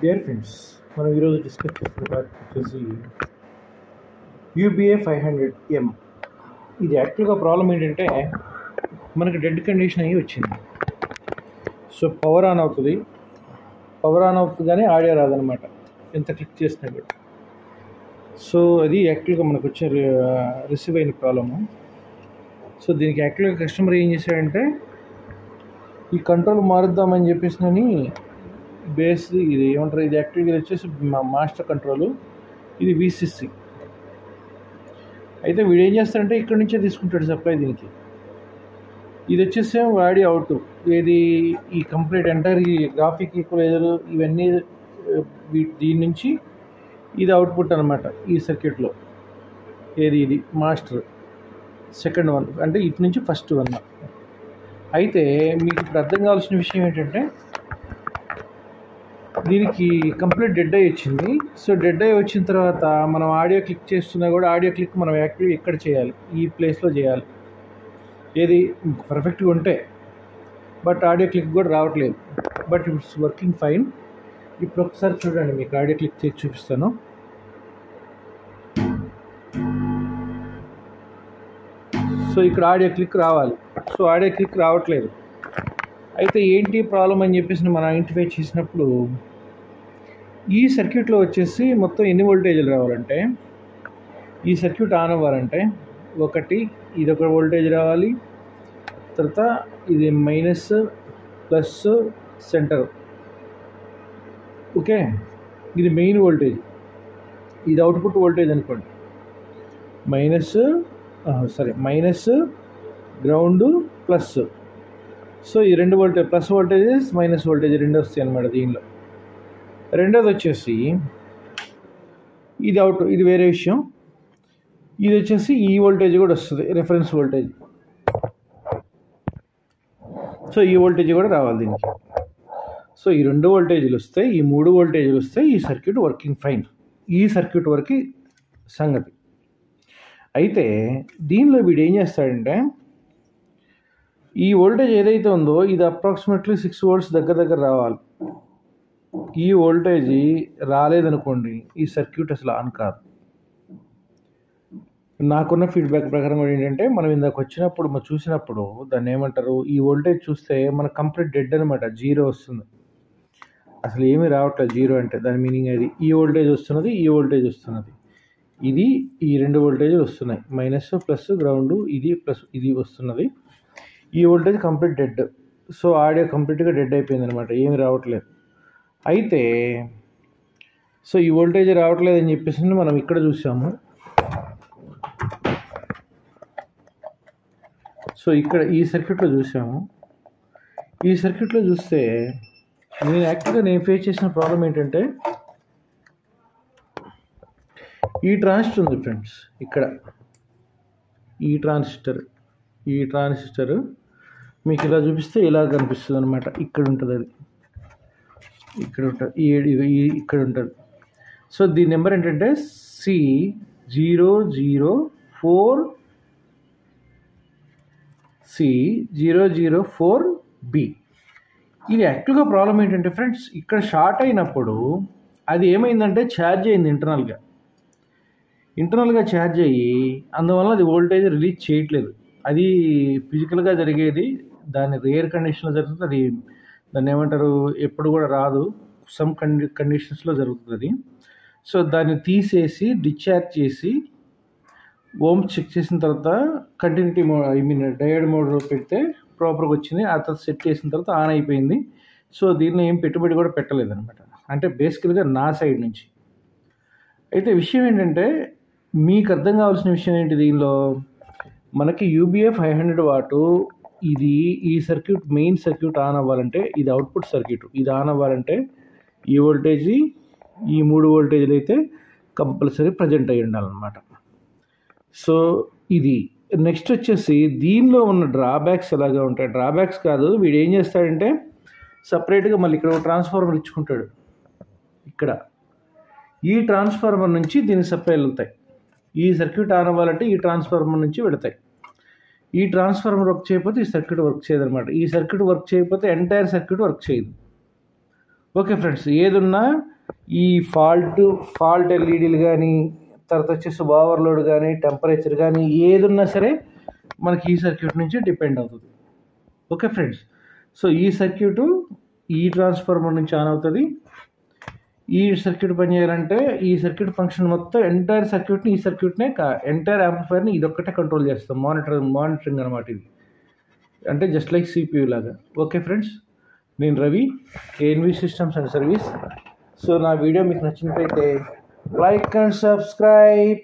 Dear friends, మనం ఈరోజు discuss చేస్తున్న టాపిక్ వచ్చేసి UBA 500M. ఇది యాక్చువల్గా ప్రాబ్లం ఏంటంటే మనకి డెడ్ కండిషన్ అయ్యి వచ్చింది. సో పవర్ ఆన్ అవుతుంది కానీ ఆడియో రాదనమాట, ఎంత క్లిక్ చేసినా కూడా. సో అది యాక్చువల్గా మనకు వచ్చే రిసీవ్ అయిన ప్రాబ్లము. సో దీనికి యాక్చువల్గా కస్టమర్ ఏం చేశాడంటే ఈ కంట్రోల్ మారుద్దామని చెప్పేసి బేస్ ఇది ఏమంటారు, ఇది యాక్టివ్గా వచ్చేసి మాస్టర్ కంట్రోల్, ఇది VCC. అయితే వీడు ఏం చేస్తాడంటే ఇక్కడ నుంచే తీసుకుంటాడు సప్లై. దీనికి ఇది వచ్చేసి వాడి అవుట్, ఏది ఈ కంప్లీట్ ఎంటైర్ ఈ గ్రాఫిక్ ఈక్వలైజర్ ఇవన్నీ దీని నుంచి ఇది అవుట్పుట్ అనమాట ఈ సర్క్యూట్లో. ఏది ఇది మాస్టర్ సెకండ్ వన్, అంటే ఇటు నుంచి ఫస్ట్ వన్. అయితే మీకు ఇప్పుడు అర్థం కావాల్సిన విషయం ఏంటంటే దీనికి కంప్లీట్ డెడ్ అయి వచ్చింది. సో డెడ్ అయి వచ్చిన తర్వాత మనం ఆడియో క్లిక్ చేస్తున్నా కూడా ఆడియో క్లిక్ మనం యాక్టివ్ ఎక్కడ చేయాలి, ఈ ప్లేస్లో చేయాలి. ఏది పర్ఫెక్ట్గా ఉంటే, బట్ ఆడియో క్లిక్ కూడా రావట్లేదు. But it's working fine. ఇప్పుడు ఒకసారి చూడండి, మీకు ఆడియో క్లిక్ చేసి చూపిస్తాను. సో ఇక్కడ ఆడియో క్లిక్ రావాలి. సో ఆడియో క్లిక్ రావట్లేదు. అయితే ఏంటి ప్రాబ్లం అని చెప్పేసి మనం ఐడెంటిఫై చేసినప్పుడు ఈ సర్క్యూట్లో వచ్చేసి మొత్తం ఎన్ని వోల్టేజ్లు రావాలంటే, ఈ సర్క్యూట్ ఆన్ అవ్వాలంటే ఒకటి ఇదొక వోల్టేజ్ రావాలి, తర్వాత ఇది మైనస్ ప్లస్ సెంటర్, ఓకే. ఇది మెయిన్ వోల్టేజ్, ఇది అవుట్పుట్ వోల్టేజ్ అనుకోండి. Minus ground plus. సో ఈ రెండు voltage, plus voltages minus voltage రెండు వస్తాయి అన్నమాట దీనిలో. రెండోది వచ్చేసి ఇది అవుట్, ఇది వేరే విషయం. ఇది వచ్చేసి ఈ వోల్టేజ్ కూడా వస్తుంది, రెఫరెన్స్ వోల్టేజ్. సో ఈ వోల్టేజ్ కూడా రావాలి దీనికి. సో ఈ రెండు వోల్టేజ్లు వస్తాయి, ఈ మూడు వోల్టేజ్లు వస్తాయి, ఈ సర్క్యూట్ వర్కింగ్ ఫైన్. ఈ సర్క్యూట్ వరకు సంగతి. అయితే దీనిలో వీడు ఏం చేస్తాడంటే ఈ వోల్టేజ్ ఏదైతే ఉందో ఇది అప్రాక్సిమేట్లీ 6 volts దగ్గర రావాలి. ఈ వోల్టేజ్ రాలేదనుకోండి, ఈ సర్క్యూట్ అసలు ఆన్ కాదు. నాకున్న ఫీడ్బ్యాక్ ప్రకారం కూడా ఏంటంటే, మనం ఇందాక వచ్చినప్పుడు మనం చూసినప్పుడు దాన్ని ఏమంటారు, ఈ వోల్టేజ్ చూస్తే మనకు కంప్లీట్ డెడ్ అనమాట, జీరో వస్తుంది, అసలు ఏమీ రావట్లేదు. జీరో అంటే దాని మీనింగ్ అది ఈ వోల్టేజ్ వస్తున్నది, ఈ వోల్టేజ్ వస్తున్నది, ఇది ఈ రెండు వోల్టేజ్లు వస్తున్నాయి, మైనస్ ప్లస్ గ్రౌండ్, ఇది ప్లస్ ఇది వస్తున్నది. ఈ voltage complete dead. So audio కంప్లీట్గా డెడ్ అయిపోయింది అనమాట, ఏమి రావట్లేదు. అయితే సో ఈ వోల్టేజ్ రావట్లేదు అని చెప్పేసి మనం ఇక్కడ చూసాము. సో ఇక్కడ ఈ సర్క్యూట్లో చూసాము. ఈ సర్క్యూట్లో చూస్తే నేను ఫేస్ చేసిన ప్రాబ్లం ఏంటంటే ఈ ట్రాన్సిస్టర్ ఉంది ఫ్రెండ్స్. ఇక్కడ ఈ ట్రాన్సిస్టర్ మీకు ఇలా చూపిస్తే ఇలా కనిపిస్తుంది అనమాట. ఇక్కడ ఉంటుంది, అది ఇక్కడ ఉంటుంది, ఇక్కడ ఉంటుంది. సో దీని నెంబర్ ఏంటంటే C004B. ఇది యాక్చువల్గా ప్రాబ్లం ఏంటంటే ఫ్రెండ్స్, ఇక్కడ షార్ట్ అయినప్పుడు అది ఏమైందంటే ఛార్జ్ అయింది ఇంటర్నల్గా ఛార్జ్ అయ్యి, అందువల్ల అది వోల్టేజ్ రిలీజ్ చేయట్లేదు. అది ఫిజికల్గా జరిగేది, దాని రేర్ కండిషన్లో జరుగుతుంది. అది దాన్ని ఏమంటారు, ఎప్పుడు కూడా రాదు, సమ్ కండిషన్స్లో జరుగుతుంది అది. సో దాన్ని తీసేసి డిశ్చార్జ్ చేసి ఓమ్స్ చెక్ చేసిన తర్వాత కంటిన్యూటీ డయోడ్ మోడ్లో పెడితే ప్రాపర్గా వచ్చింది. ఆ తర్వాత సెట్ చేసిన తర్వాత ఆన్ అయిపోయింది. సో దీనిలో ఏం పెట్టుబడి కూడా పెట్టలేదు అనమాట, అంటే బేసికల్గా నా సైడ్ నుంచి. అయితే విషయం ఏంటంటే, మీకు అర్థం కావాల్సిన విషయం ఏంటి, దీనిలో మనకి UBA 500 watt ఇది ఈ సర్క్యూట్, మెయిన్ సర్క్యూట్ ఆన్ అవ్వాలంటే, ఇది అవుట్పుట్ సర్క్యూట్, ఇది ఆన్ అవ్వాలంటే ఈ వోల్టేజ్, ఈ మూడు వోల్టేజ్లు అయితే కంపల్సరీ ప్రజెంట్ అయ్యి ఉండాలన్నమాట. సో ఇది నెక్స్ట్ వచ్చేసి దీనిలో ఉన్న డ్రాబ్యాక్స్ ఎలాగా ఉంటాయి. డ్రాబ్యాక్స్ కాదు, వీడు ఏం చేస్తాడంటే సపరేట్గా మళ్ళీ ఇక్కడ ఒక ట్రాన్స్ఫార్మర్ ఇచ్చుకుంటాడు. ఇక్కడ ఈ ట్రాన్స్ఫార్మర్ నుంచి దీనికి సప్లైలు వెళ్తాయి. ఈ సర్క్యూట్ ఆన్ అవ్వాలంటే ఈ ట్రాన్స్ఫార్మర్ నుంచి వెళతాయి. ఈ ట్రాన్స్ఫార్మర్ వర్క్ చేయకపోతే ఈ సర్క్యూట్ వర్క్ చేయదు అనమాట. ఈ సర్క్యూట్ వర్క్ చేయకపోతే ఎంటైర్ సర్క్యూట్ వర్క్ చేయదు. ఓకే ఫ్రెండ్స్, ఏదున్నా ఈ ఫాల్ట్ ఎల్ఈడీలు కానీ, తర్వాత వచ్చేసి ఓవర్లోడ్ కానీ, టెంపరేచర్ కానీ, ఏదున్నా సరే మనకి ఈ సర్క్యూట్ నుంచి డిపెండ్ అవుతుంది. ఓకే ఫ్రెండ్స్, సో ఈ సర్క్యూటు ఈ ట్రాన్స్ఫార్మర్ నుంచి ఆన్ అవుతుంది. ఈ సర్క్యూట్ పనిచేయాలంటే ఈ సర్క్యూట్ ఫంక్షన్ మొత్తం ఎంటైర్ సర్క్యూట్ని, ఈ సర్క్యూట్నే ఎంటైర్ యాంప్లిఫైర్ని ఇదొక్కటే కంట్రోల్ చేస్తాం. మానిటరింగ్ అనమాట ఇది, అంటే జస్ట్ లైక్ సిపియూ లాగా. ఓకే ఫ్రెండ్స్, నేను Ravi, KNV systems and service. So నా వీడియో మీకు నచ్చినట్లయితే లైక్ అండ్ సబ్స్క్రైబ్.